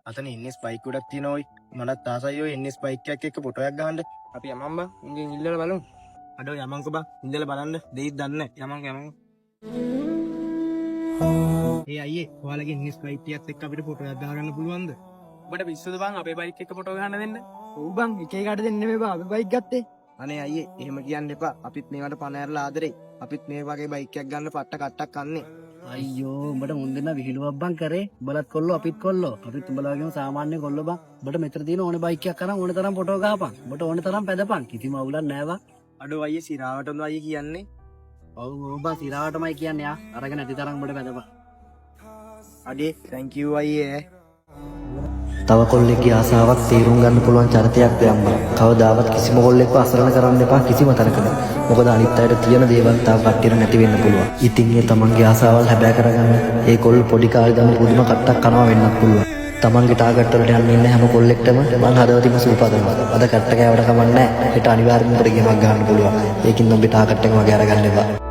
අතන NS bike ගොඩක් තියෙනවා ඔයි. මලත් ආසයි ඔය NS බයික් එකක් එක්ක ෆොටෝ එකක් ගහන්න. අපි යමන් බං. ඉංගෙන් ඉල්ලලා බලමු. අඩෝ යමන්කෝ බං. ඉඳලා බලන්න. දෙයිත් දන්නේ නැහැ. යමන්කෝ. ඒ අයියේ ඔයාලගේ NS බයික් එකත් එක්ක අපිට ෆොටෝ එකක් ගහගන්න පුළුවන්ද? ඔබට පිස්සුද බං අපේ බයික් එක ෆොටෝ ගහන්න දෙන්න? ඔව් බං එක එකට දෙන්න නෙමෙයි බං අපි බයික් ගත්තේ. අනේ අයියේ එහෙම කියන්න එපා. අපිත් මේවට පණ ඇරලා ආදරේ. අපිත් මේ වගේ බයික් එකක් ගන්න පට්ට කට්ටක් කන්නේ. අයියෝ උඹට මුන් දෙන්න විහිළුවක් බං කරේ. උඹලත් කොල්ලෝ අපිත් කොල්ලෝ. අපිත් උඹලා වගේම සාමාන්‍ය කොල්ලෝ බං. උඹට මෙතන තියෙන ඕනේ බයික් එකක් අරන් ඕනේ තරම් ෆොටෝ ගහපන්. උඹට ඕනේ තරම් පැදපන්. කිසිම අවුලක් නෑ බං. අඩෝ අයියේ සිරාවටම අයියේ කියන්නේ. ඔව් ඔව් බං සිරාවටමයි කියන්නේ ආ. අරගෙන ඇති තරම් උඹට පැදපන්. අඩේ thank you අයියේ. තව කොල්ලෙක්ගේ ආසාවක් තේරුම් ගන්න පුළුවන් චරිතයක් දෙයම්මා. කවදාවත් කිසිම කොල්ලෙක්ව අසරණ කරන්න එපා කිසිම තැනකද. මොකද අනිත් අයට තියෙන දේවල් තාම කට්ටියට නැති වෙන්න පුළුවන්. ඉතින් ඒ තමන්ගේ ආසාවල් හැබෑ කරගන්න ඒ කොල්ල පොඩි කාලේ ගන්න පුදුම කට්ටක් කනවා වෙන්නත් පුළුවන්. තමන්ගේ ටාගට් වලට යන්න ඉන්න හැම කොල්ලෙක්ටම මං හදවතින්ම සූපදනවා. අද කට්ට කෑවට කමක් නැහැ. හෙට අනිවාර්යෙන්ම උඹට ගේමක් ගන්න පුළුවන්. ඒකින් නම් ටාගට් එක වගේ අරගන්න එපා.